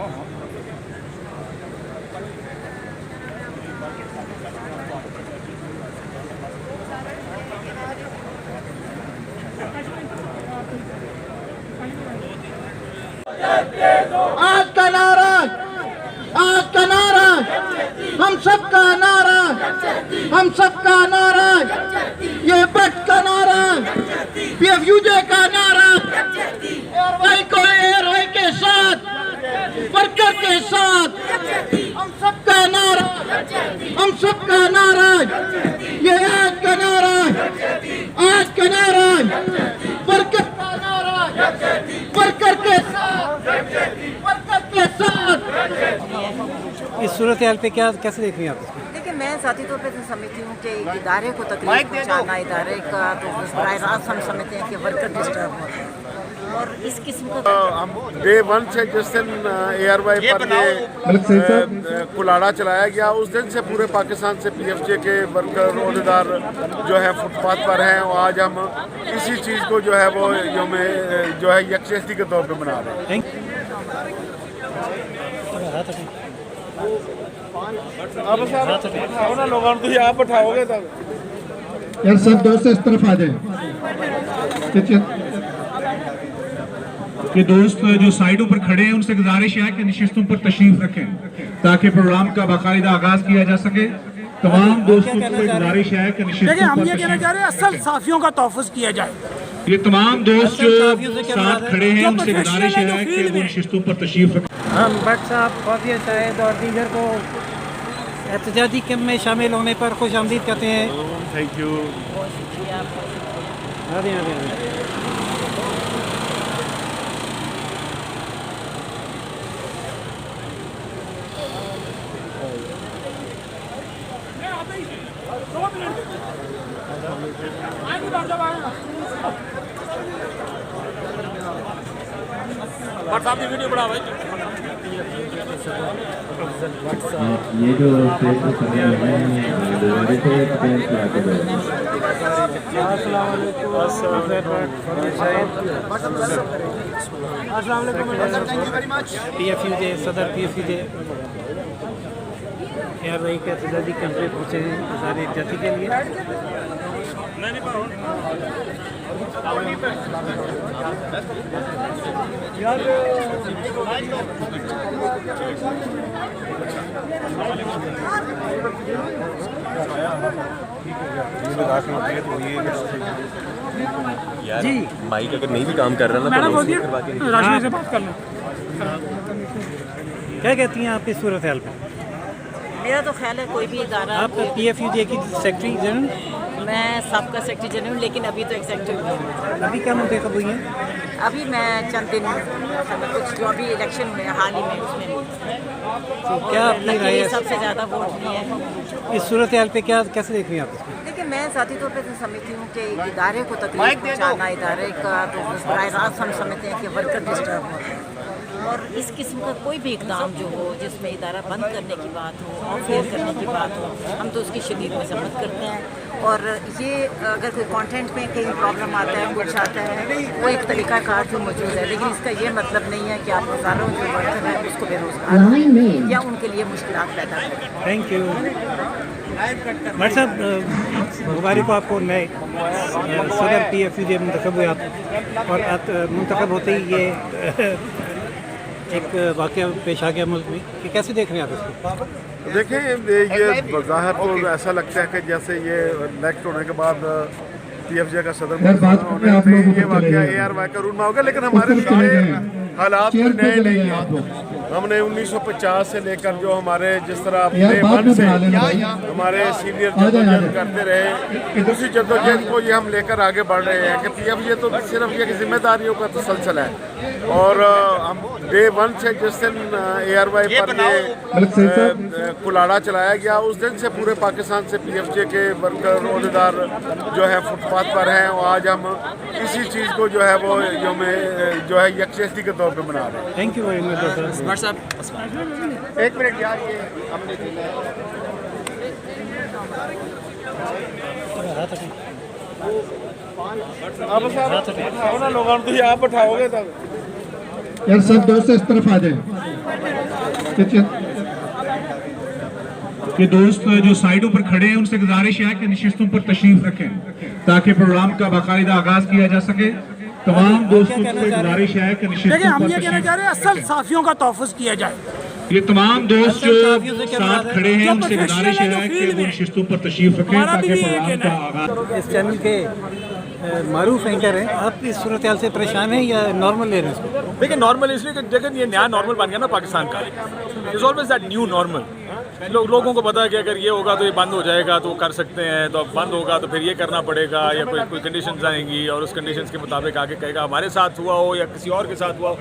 आज का नारा, आज का नारा, हम सबका नारा, हम सबका नारा, ये बट का नारा, पीएफयूजे का नारा, एयरवाई को एयरवाई के साथ, वर्कर के साथ, हम सबका नारा, हम सबका नारा, ये आज का नारा, आज का नारा, वर्कर का नारा, वर्कर के साथ, वर्कर के साथ। इस सूरत हाल पे क्या कैसे देख रही हैं आप? देखिए, मैं साथी तौर पे तो समझती हूँ कि इदारे को तकलीफ पहुँचाना, इदारे का तो बराह रास्त हम समझते हैं कि वर्कर डिस्टर्ब होते हैं और इस किस्म का हम डे 1 से जिस दिन एयरवाई पर ये कुलाड़ा चलाया गया, उस दिन से पूरे पाकिस्तान से पीएफजे के वर्कर ओहदेदार जो है फुटपाथ पर हैं और आज हम इसी चीज़ को जो है वो जो है यकजहती के तौर पर मना रहे हैं। आप बैठाओगे तब यार सब दोस्त इस तरफ आ जाए कि दोस्त जो साइडों पर खड़े हैं उनसे गुजारिश है कि नशिस्तों पर तशरीफ रखें ताकि प्रोग्राम का बाकायदा आगाज किया जा सके। तमाम दोस्तों को गुजारिश है कि नशिस्तों हम पर ये कहना चाह रहे हैं असल साफियों का तोहफ़्फ़ुज़ किया जाए। ये तमाम दोस्त जो साथ खड़े हैं उनसे गुजारिश है कि वो नशिस्तों पर तशरीफ रखें। हम भट्ट साहब, फौजिया साहिद और दीगर को एहतजाजी कैंप में शामिल होने पर खुश आमदीद कहते हैं। Thank you. वीडियो बड़ा भाई ये जो फेसबुक कर रहे हैं पीएफयूजे सदर पीएफयूजे एयरवाई के एहतजाजी कैंप पे पहुँचे हैं इज़हार यकजहती के लिए। यार माइक अगर नहीं भी काम कर रहा ना तो करवा के राशि से बात करना। क्या कहती हैं आप इस सूरत हाल पर? मेरा तो ख्याल है कोई भी इदारा, आप पीएफयूजे की सेक्रेटरी जनरल, मैं सबका सेक्रेटरी जनरल हूँ लेकिन अभी तो एग्जीक्यूटिव हूँ। अभी क्या मुंतखब हुई हैं? अभी मैं चंद दिन कुछ जो अभी इलेक्शन हुए हैं हाल ही में उसमें तो क्या अपनी राय है? सबसे ज़्यादा वोट लिए हैं। इस सूरत हाल पे क्या कैसे देख रही हैं आप? देखिए, मैं साथी तौर पे तो समझती हूँ कि इदारे को तकलीफ पहुँचाना, इदारे का तो बराह रास्त हम समझते हैं कि वर्कर डिस्टर्ब होते हैं और इस किस्म का कोई भी इकदाम जो हो जिसमें इदारा बंद करने की बात हो, ऑफ एयर करने की बात हो, हम तो उसकी शदीद मजम्मत करते हैं। और ये अगर कोई कंटेंट में कहीं प्रॉब्लम आता है, कुछ आता है, वो एक तरीक़ाकार जो मौजूद है, लेकिन इसका ये मतलब नहीं है कि आप हज़ारों जो वर्कर हैं उसको बेरोज़गार या उनके लिए मुश्किलात पैदा करें। थैंक यू भट्ट साहब। मुबारक हो आपको नए सदर पीएफयूजे मुंतखब हुए आप, और मुंतखब होते ही ये एक वाक़या पेश आ गया मुल्क में कि कैसे देख रहे हैं आप इसको? देखें, ये बज़ाहिर तो ऐसा लगता है कि जैसे ये इलेक्ट होने के बाद पीएफजे का सदर होने से ये वाक़या एयरवाई का रूल में होगा, लेकिन हमारे लिए हालात नए नहीं हैं। हमने 1950 से लेकर जो हमारे जिस तरह डे 1 से हमारे सीनियर जद्दोजहद करते रहे, उसी जद्दोजहद को ये हम लेकर आगे बढ़ रहे हैं कि पीएफजे तो सिर्फ ये जिम्मेदारियों का तसलसल है। और हम डे 1 से जिस दिन एयरवाई पर ये कुलाड़ा चलाया गया, उस दिन से पूरे पाकिस्तान से पीएफजे के वर्कर ओहदेदार जो है फुटपाथ पर हैं और आज हम इसी चीज़ को जो है वो जो है यकजहती के तौर पर मना रहे हैं। थैंक यू वेरी मच साहब। एक मिनट यार, ये हमने आप बैठाओगे तब यार सब दोस्त इस तरफ आ जाए कि दोस्त जो साइडों पर खड़े हैं उनसे गुजारिश है कि नशिस्तों पर तशरीफ रखें ताकि प्रोग्राम का बाकायदा आगाज किया जा सके। तमाम दोस्तों से गुजारिश है कि देखिए नशिस्तों हम पर ये कहना चाह रहे हैं असल साफियों का तोहफ़ुज़ किया जाए। ये तमाम दोस्त जो साथ खड़े हैं उनसे गुजारिश है कि वो नशिस्तों पर तशरीफ रखें ताकि प्रोग्राम का आगाज। इस चैनल के मारूफ एंकर हैं, आप इस सूरत हाल से परेशान हैं या नॉर्मल ले रहे हैं इसको? देखिए नॉर्मल इसलिए कि देखिए ये नया नॉर्मल बन गया ना पाकिस्तान का, is always that new normal. लोगों को पता है कि अगर ये होगा तो ये बंद हो जाएगा तो कर सकते हैं, तो अब बंद होगा तो फिर ये करना पड़ेगा या कोई कंडीशंस आएंगी और उस कंडीशंस के मुताबिक आगे कहेगा हमारे साथ हुआ हो या किसी और के साथ हुआ हो।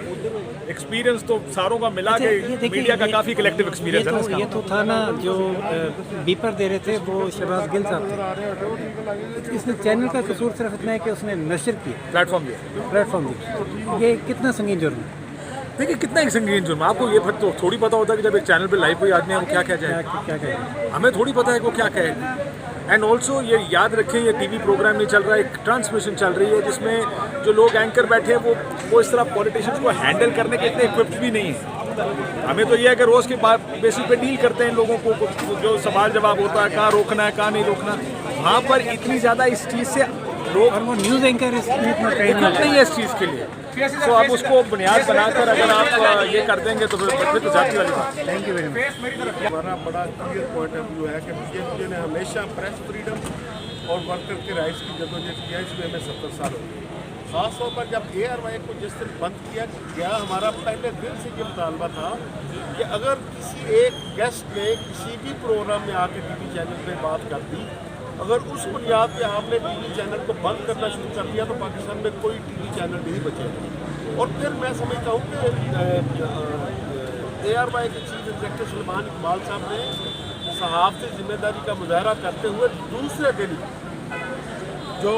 एक्सपीरियंस तो सारों का मिला के मीडिया का काफ़ी कलेक्टिव एक्सपीरियंस है ना। ये तो था ना जो बीपर दे रहे थे वो शहबाज गिल साहब थे। इसने चैनल का कसूर सिर्फ इतना है कि उसने नशर किया, प्लेटफॉर्म दिया। ये कितना संगीन जुर्म है? देखिए कितना एक संगीन जुर्म, आपको ये तो थोड़ी पता होता है कि जब एक चैनल पे लाइव कोई आदमी है वो क्या जाए, क्या कहेगा? हमें थोड़ी पता है कि वो क्या कहेगा। एंड ऑल्सो ये याद रखें ये टीवी प्रोग्राम नहीं चल रहा है, एक ट्रांसमिशन चल रही है जिसमें जो लोग एंकर बैठे हैं वो इस तरह पॉलिटिशियंस को हैंडल करने के इतने इक्विप्ड भी नहीं है। हमें तो ये है कि रोज़ के बेसिस पे डील करते हैं लोगों को, जो सवाल जवाब होता है कहाँ रोकना है कहाँ नहीं रोकना। वहाँ पर इतनी ज़्यादा इस चीज़ से लोग, और वो न्यूज़ एंकर नहीं है इस चीज़ के लिए, तो आप उसको बुनियाद बनाकर अगर आप ये कर देंगे तो फिर तो जाती वाली बात। Thank you very much. हमारा बड़ा क्लियर पॉइंट ऑफ व्यू है कि पीएफजे ने हमेशा प्रेस फ्रीडम और वर्कर के राइट्स की जदोजहद किया, इसमें हमें 70 साल हो गए। खासतौर पर जब ARY को जिस दिन बंद किया गया, हमारा पहले दिन से ये मुतालबा था कि अगर किसी एक गेस्ट ने किसी भी प्रोग्राम में आके टीवी चैनल पे बात कर दी, अगर उस बुनियाद पे आपने टीवी चैनल को बंद करना शुरू कर दिया तो पाकिस्तान में कोई टीवी चैनल नहीं बचेगा। और फिर मैं समझता हूँ कि ARY के चीफ एग्जीक्यूटिव सलमान इकबाल साहब ने सहाफ़ती जिम्मेदारी का मुजाहरा करते हुए दूसरे दिन जो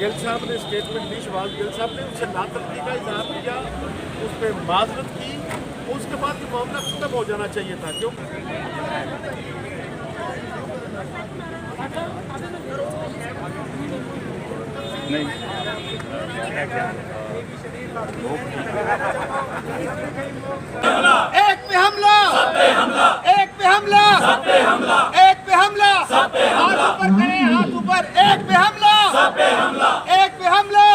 गिल साहब ने स्टेटमेंट दी, शहबाज गिल साहब ने उससे नातर्की का इजहार किया, उस पर माजरत की, उसके बाद ये मामला खत्म हो जाना चाहिए था। क्यों नहीं एक पे हमला, एक पे हमला, एक पे हमला, हाथ ऊपर करें, हाथ ऊपर, एक पे हमला, एक पे हमला,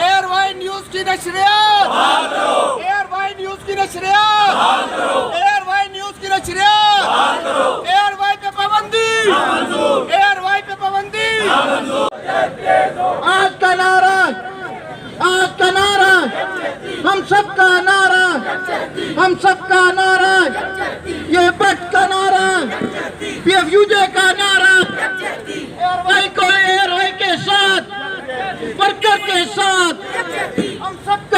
ARY न्यूज़ की नशरियात, ARY न्यूज़ की नशरियात, ARY न्यूज़ की नशरियात, ARY पे पाबंदी, ARY पे पाबंदी। आज का नारा, आज का नारा, हम सबका नारा, हम सबका नारा, ये बट का नारा, PFUJ का नारा, ARY को ARY के साथ, वर्कर के साथ, हम सब